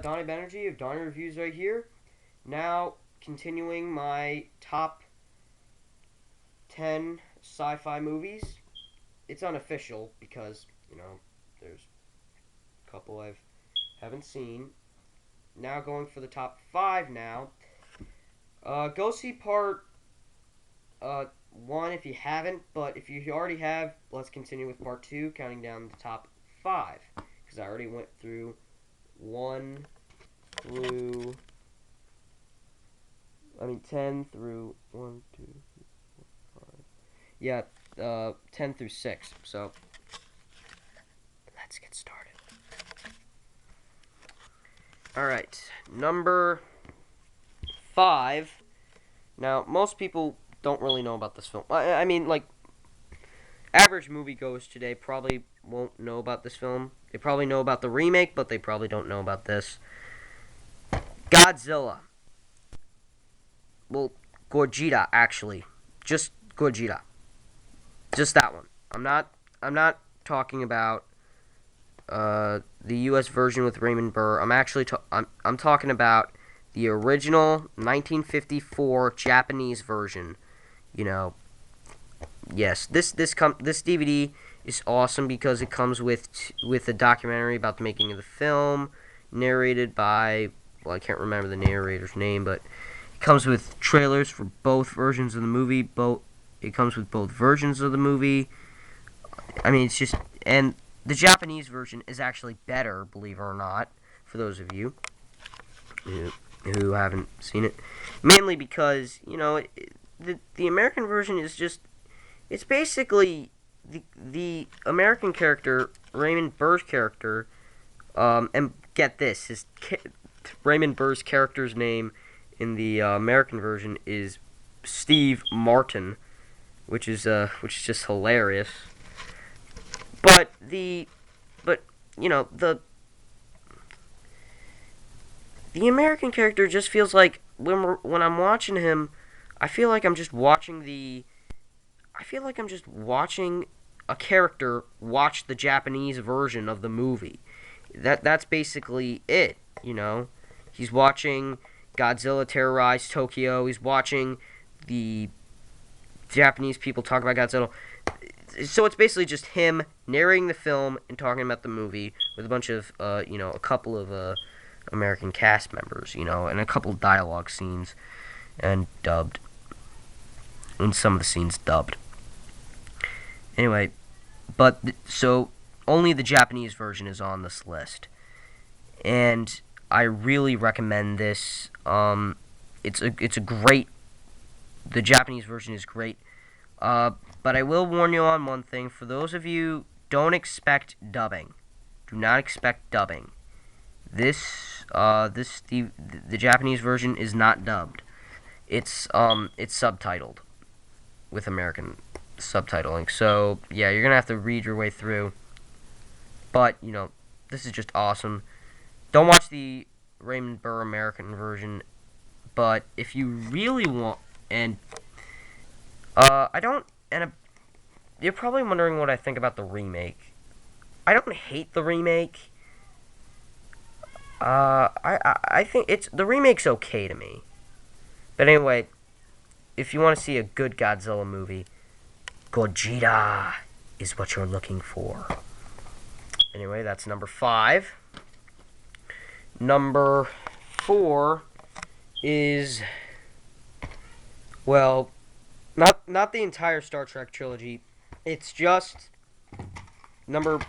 Donnie Banerjee of Donnie Reviews right here. Now, continuing my top 10 sci-fi movies. It's unofficial because, there's a couple I haven't seen. Now going for the top 5 now. Go see part 1 if you haven't, but if you already have, let's continue with part 2, counting down the top 5. Because I already went through 1 through 10 through 1, 2, 3, 4, 5. Yeah, 10 through 6. So, let's get started. Alright, number 5. Now, most people don't really know about this film. I mean, like, average moviegoers today probably won't know about this film. They probably know about the remake, but they probably don't know about this. Godzilla. Well, Godzilla, actually. Just Godzilla. Just that one. I'm not talking about the U.S. version with Raymond Burr. I'm talking about the original 1954 Japanese version. Yes, this DVD is awesome because it comes with a documentary about the making of the film, narrated by, well, I can't remember the narrator's name, but it comes with trailers for both versions of the movie. It comes with both versions of the movie. I mean, it's just, and the Japanese version is actually better, believe it or not, for those of you who haven't seen it. Mainly because, the American version is just, it's basically the American character, Raymond Burr's character, and get this, Raymond Burr's character's name in the American version is Steve Martin, which is just hilarious. But the American character just feels like when I'm watching him, I feel like I'm just watching a character watch the Japanese version of the movie. That's basically it, He's watching Godzilla terrorize Tokyo. He's watching the Japanese people talk about Godzilla. So it's basically just him narrating the film and talking about the movie with a bunch of, a couple of American cast members, and a couple of dialogue scenes, and dubbed. And some of the scenes dubbed. Anyway, so only the Japanese version is on this list, and I really recommend this. It's a great. The Japanese version is great. But I will warn you on one thing. For those of you, don't expect dubbing. Do not expect dubbing. The Japanese version is not dubbed. It's subtitled with American subtitling. So yeah, you're gonna have to read your way through. But this is just awesome. Don't watch the Raymond Burr American version. But if you really want, and I don't, and you're probably wondering what I think about the remake. I don't hate the remake. I think the remake's okay to me. But anyway, if you want to see a good Godzilla movie, Godzilla is what you're looking for. Anyway, that's number 5. Number 4 is, well, not the entire Star Trek trilogy. It's just number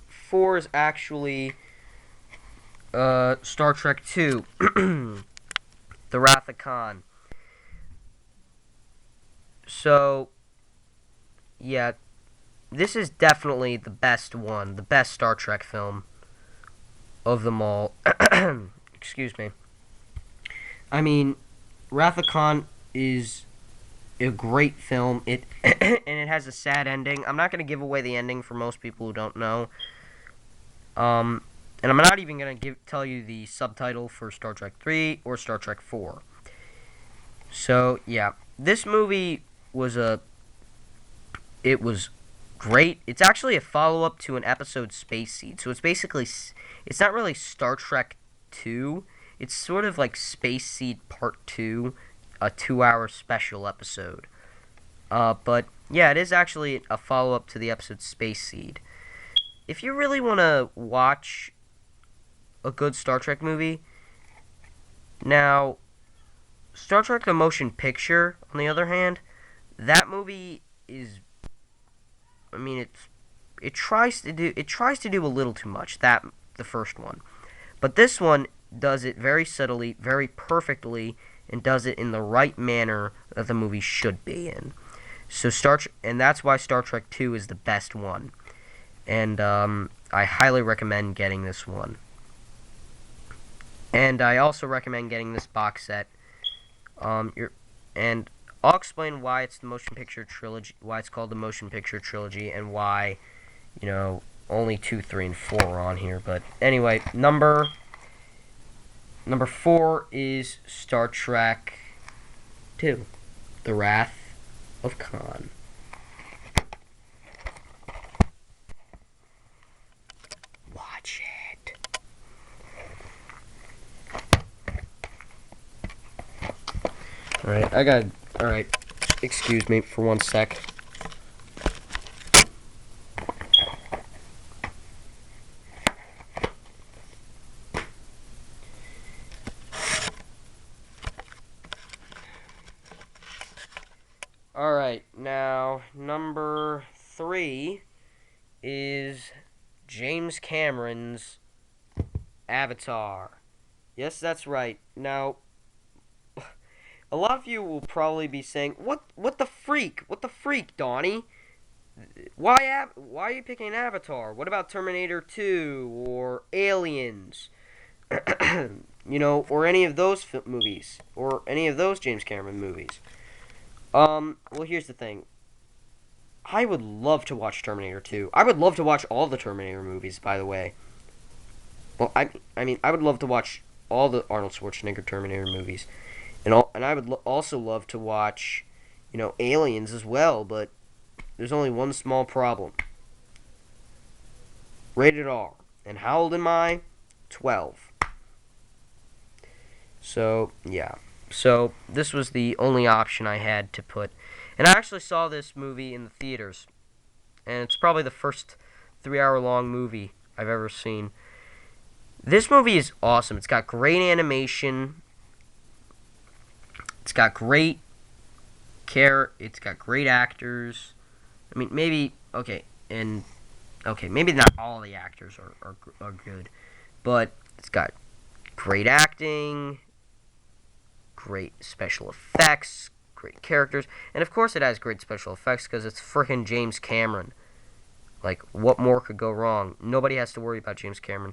4 is actually Star Trek 2, The Wrath of Khan. So, yeah, this is definitely the best one, the best Star Trek film of them all. Excuse me. I mean, Wrath of Khan is a great film. And it has a sad ending. I'm not going to give away the ending for most people who don't know. And I'm not even going to tell you the subtitle for Star Trek 3 or Star Trek 4. So, yeah, this movie was great. It's actually a follow-up to an episode Space Seed. So it's basically, it's not really Star Trek 2. It's sort of like Space Seed Part 2, a 2-hour special episode. But yeah, it is actually a follow-up to the episode Space Seed. If you really want to watch a good Star Trek movie, now, Star Trek the Motion Picture, on the other hand, that movie is, I mean, it tries to do a little too much, the first one. But this one does it very subtly, very perfectly, and does it in the right manner that the movie should be in. So and that's why Star Trek 2 is the best one. And I highly recommend getting this one. And I also recommend getting this box set. And I'll explain why it's the motion picture trilogy, why it's called the motion picture trilogy, and why, only 2, 3, and 4 are on here. But anyway, number 4 is Star Trek 2, The Wrath of Khan. Watch it. Alright, excuse me for one sec. Alright, now, number 3 is James Cameron's Avatar. Yes, that's right. Now, a lot of you will probably be saying, what the freak? What the freak, Donnie? Why are you picking Avatar? What about Terminator 2 or Aliens? Or any of those movies, or any of those James Cameron movies. Well, here's the thing. I would love to watch Terminator 2. I would love to watch all the Terminator movies, by the way. Well, I mean, I would love to watch all the Arnold Schwarzenegger Terminator movies. And I would also love to watch, Aliens as well, but there's only one small problem. Rated R. And how old am I? 12. So, yeah. So, this was the only option I had to put. And I actually saw this movie in the theaters. And it's probably the first 3-hour-long movie I've ever seen. This movie is awesome. It's got great animation. It's got great it's got great actors. I mean, maybe maybe not all the actors are good, but it's got great acting, great special effects, great characters, and of course it has great special effects because it's frickin' James Cameron. Like, what more could go wrong? Nobody has to worry about James Cameron.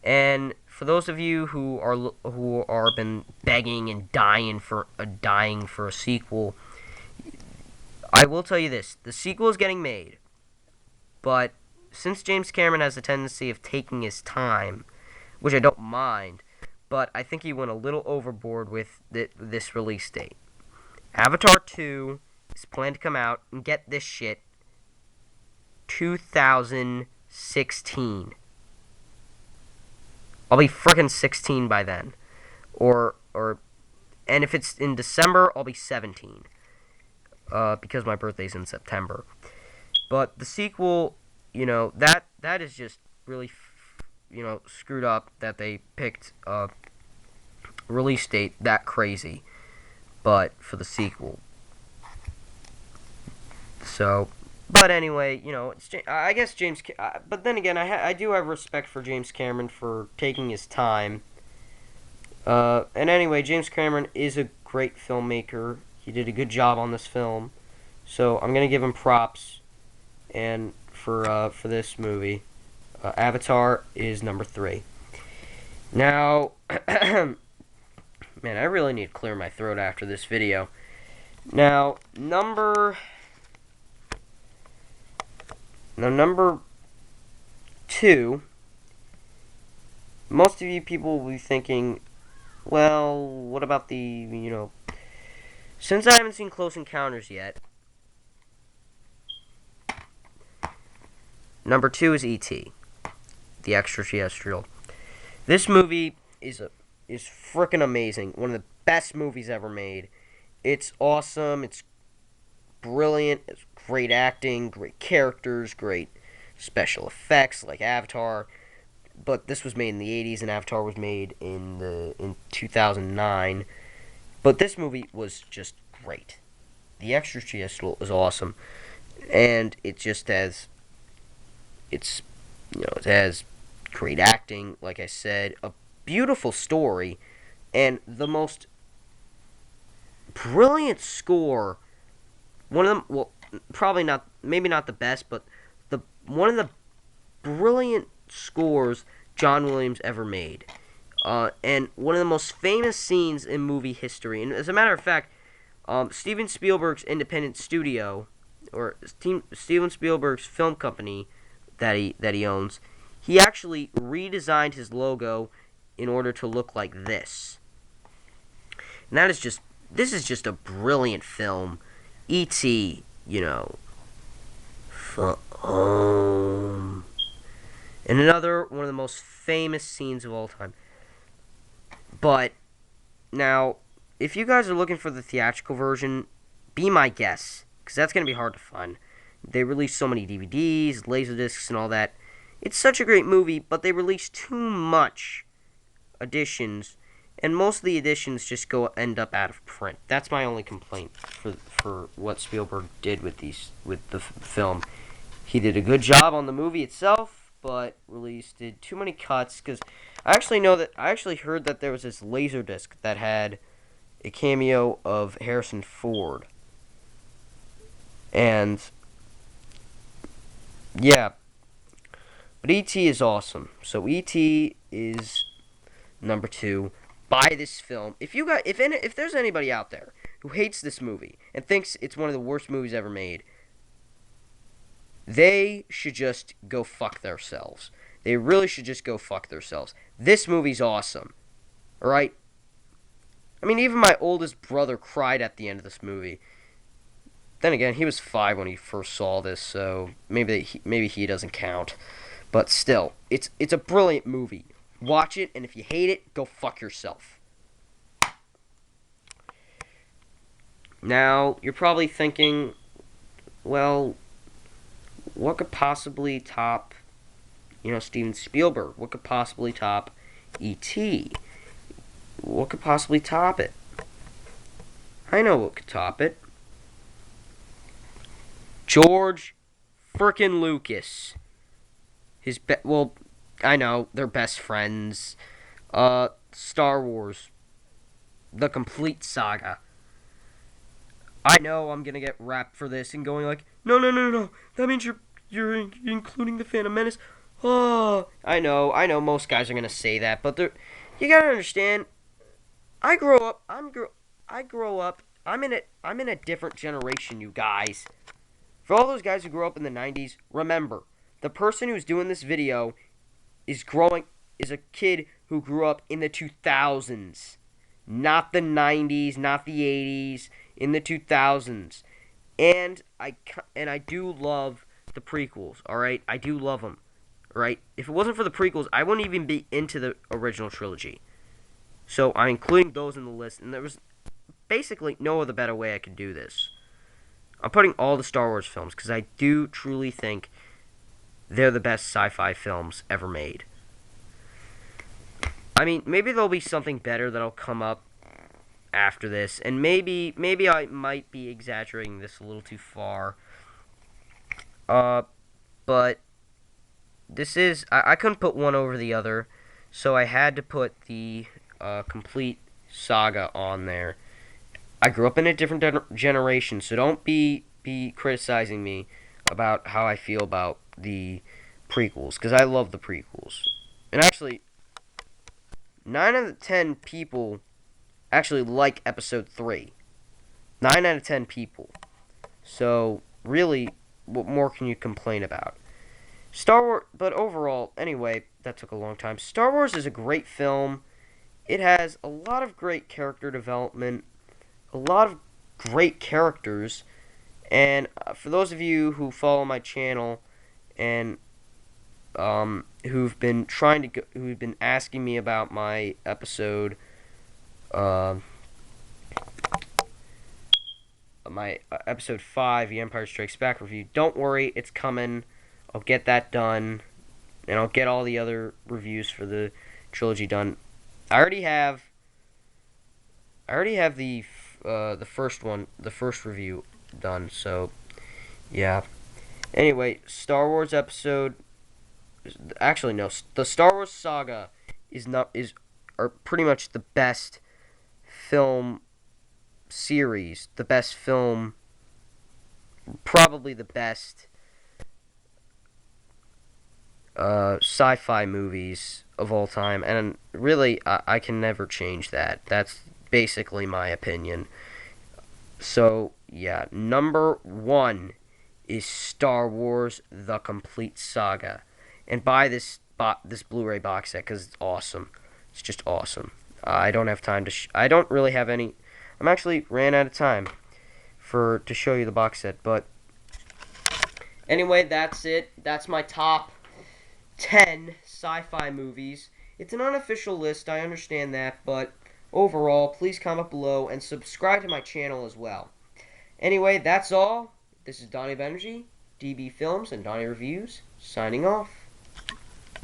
And for those of you who are been begging and dying for a sequel, I will tell you this: the sequel is getting made, but since James Cameron has a tendency of taking his time, which I don't mind, but I think he went a little overboard with this release date. Avatar 2 is planned to come out, and get this shit, 2016. I'll be frickin' 16 by then. And if it's in December, I'll be 17. Because my birthday's in September. But the sequel, that is just really, screwed up that they picked a release date that crazy. But for the sequel. So, but anyway, I guess James. But then again, I do have respect for James Cameron for taking his time. And anyway, James Cameron is a great filmmaker. He did a good job on this film, so I'm gonna give him props. And for this movie, Avatar is number 3. Now, man, I really need to clear my throat after this video. Now, number 2, most of you people will be thinking, well, what about since I haven't seen Close Encounters yet, number 2 is E.T., the extraterrestrial. This movie is freaking amazing. One of the best movies ever made. It's awesome. It's brilliant. It's great acting, great characters, great special effects like Avatar. But this was made in the 80s and Avatar was made in 2009. But this movie was just great. The extraterrestrial is awesome, and it just has it has great acting, like I said, a beautiful story, and the most brilliant score. One of them, well, probably not, maybe not the best, but the one of the brilliant scores John Williams ever made. And one of the most famous scenes in movie history. And as a matter of fact, Steven Spielberg's independent studio, or Steven Spielberg's film company that he owns, he actually redesigned his logo in order to look like this. And this is just a brilliant film. E.T., and another one of the most famous scenes of all time. But now, if you guys are looking for the theatrical version, be my guest, because that's going to be hard to find. They released so many DVDs, Laserdiscs, and all that. It's such a great movie, but they released too much editions, and most of the editions just end up out of print. That's my only complaint for what Spielberg did with the film. He did a good job on the movie itself, but did too many cuts, because I actually heard that there was this Laserdisc that had a cameo of Harrison Ford. And yeah, but E.T. is awesome. So E.T. is number 2. Buy this film. If there's anybody out there who hates this movie and thinks it's one of the worst movies ever made, they should just go fuck themselves. They really should just go fuck themselves. This movie's awesome. Alright? I mean, even my oldest brother cried at the end of this movie. Then again, he was 5 when he first saw this, so maybe he doesn't count. But still, it's a brilliant movie. Watch it, and if you hate it, go fuck yourself. Now, you're probably thinking, well, what could possibly top, Steven Spielberg? What could possibly top E.T.? What could possibly top it? I know what could top it. George frickin' Lucas. I know, they're best friends. Star Wars. The complete saga. I know I'm gonna get wrapped for this and going like, no. That means you're including the Phantom Menace. Oh, I know. Most guys are gonna say that, but you gotta understand. I grow up. I'm in a different generation, you guys. For all those guys who grew up in the 90s, remember, the person who's doing this video is a kid who grew up in the 2000s. Not the 90s, not the 80s, in the 2000s. And I do love the prequels, alright? I do love them, alright? If it wasn't for the prequels, I wouldn't even be into the original trilogy. So I'm including those in the list, and there was basically no other better way I could do this. I'm putting all the Star Wars films, because I do truly think they're the best sci-fi films ever made. I mean, maybe there'll be something better that'll come up after this, and maybe I might be exaggerating this a little too far. But this is, I couldn't put one over the other, so I had to put the complete saga on there. I grew up in a different generation, so don't be criticizing me about how I feel about the prequels, because I love the prequels. And actually, 9 out of 10 people actually like Episode 3. 9 out of 10 people. So, really, what more can you complain about? Star Wars, but overall, anyway, that took a long time. Star Wars is a great film. It has a lot of great character development, a lot of great characters, and for those of you who follow my channel and who've been trying to who've been asking me about my episode, uh, my episode 5, The Empire Strikes Back review. Don't worry, it's coming. I'll get that done, and I'll get all the other reviews for the trilogy done. I already have the first one, the first review done. So yeah. Anyway, Star Wars episode. Actually, no. The Star Wars saga are pretty much the best film series, the best film, probably the best sci-fi movies of all time, and really, I can never change that. That's basically my opinion. So yeah, number 1 is Star Wars: The Complete Saga, and buy this Blu-ray box set because it's awesome. It's just awesome. I don't have time to. I don't really have any. I'm actually ran out of time to show you the box set, but anyway, that's it. That's my top 10 sci-fi movies. It's an unofficial list, I understand that, but overall, please comment below and subscribe to my channel as well. Anyway, that's all. This is Donnie of Energy, DB Films, and Donnie Reviews, signing off.